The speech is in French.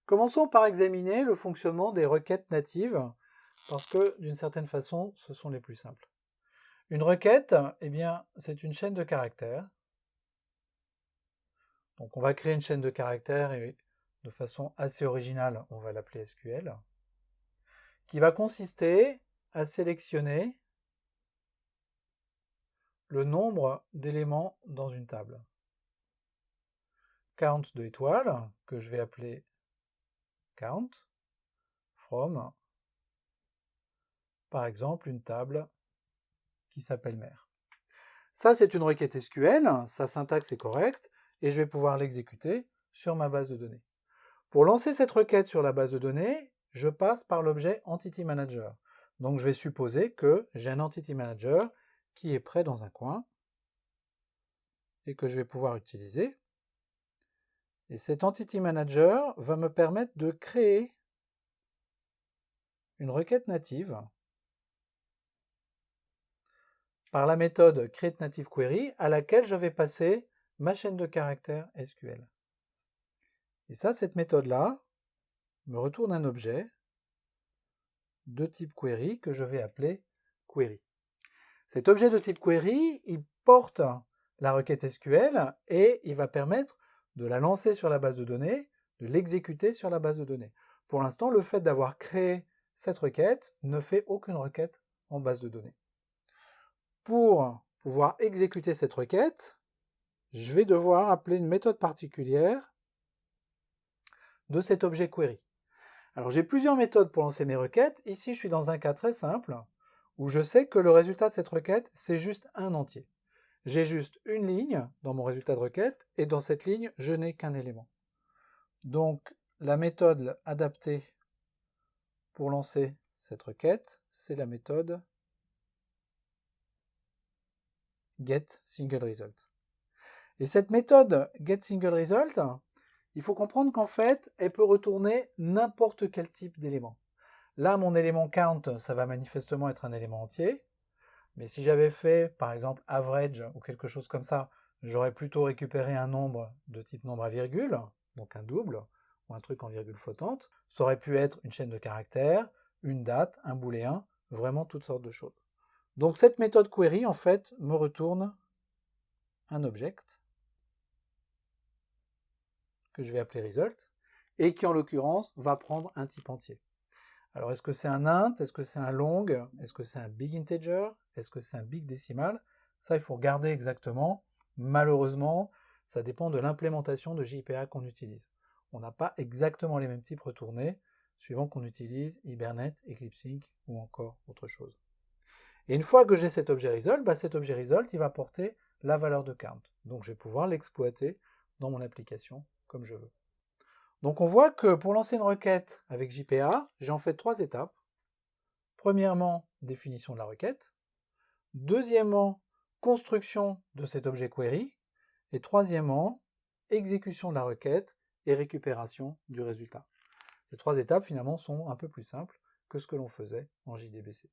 Commençons par examiner le fonctionnement des requêtes natives, parce que d'une certaine façon, ce sont les plus simples. Une requête, eh bien, c'est une chaîne de caractères. Donc on va créer une chaîne de caractères et de façon assez originale, on va l'appeler SQL, qui va consister à sélectionner le nombre d'éléments dans une table. Count de étoiles, que je vais appeler count, from, par exemple, une table qui s'appelle mère. Ça, c'est une requête SQL, sa syntaxe est correcte, et je vais pouvoir l'exécuter sur ma base de données. Pour lancer cette requête sur la base de données, je passe par l'objet Entity Manager. Donc je vais supposer que j'ai un Entity Manager qui est prêt dans un coin et que je vais pouvoir utiliser. Et cet Entity Manager va me permettre de créer une requête native par la méthode createNativeQuery à laquelle je vais passer ma chaîne de caractères SQL. Et ça, cette méthode-là me retourne un objet de type query que je vais appeler query. Cet objet de type query, il porte la requête SQL et il va permettre de la lancer sur la base de données, de l'exécuter sur la base de données. Pour l'instant, le fait d'avoir créé cette requête ne fait aucune requête en base de données. Pour pouvoir exécuter cette requête, je vais devoir appeler une méthode particulière de cet objet query. Alors j'ai plusieurs méthodes pour lancer mes requêtes. Ici, je suis dans un cas très simple où je sais que le résultat de cette requête, c'est juste un entier. J'ai juste une ligne dans mon résultat de requête et dans cette ligne, je n'ai qu'un élément. Donc la méthode adaptée pour lancer cette requête, c'est la méthode getSingleResult. Et cette méthode getSingleResult, il faut comprendre qu'en fait, elle peut retourner n'importe quel type d'élément. Là, mon élément count, ça va manifestement être un élément entier. Mais si j'avais fait, par exemple, average ou quelque chose comme ça, j'aurais plutôt récupéré un nombre de type nombre à virgule, donc un double, ou un truc en virgule flottante. Ça aurait pu être une chaîne de caractères, une date, un booléen, vraiment toutes sortes de choses. Donc cette méthode query, en fait, me retourne un object que je vais appeler result, et qui en l'occurrence va prendre un type entier. Alors est-ce que c'est un int, est-ce que c'est un long, est-ce que c'est un big integer, est-ce que c'est un big décimal? Ça, il faut regarder exactement. Malheureusement, ça dépend de l'implémentation de JPA qu'on utilise. On n'a pas exactement les mêmes types retournés, suivant qu'on utilise Hibernate, EclipseInk ou encore autre chose. Et une fois que j'ai cet objet result, cet objet result, il va porter la valeur de count. Donc je vais pouvoir l'exploiter dans mon application comme je veux. Donc on voit que pour lancer une requête avec JPA, j'ai en fait 3 étapes. Premièrement, définition de la requête. Deuxièmement, construction de cet objet query. Et troisièmement, exécution de la requête et récupération du résultat. Ces 3 étapes finalement sont un peu plus simples que ce que l'on faisait en JDBC.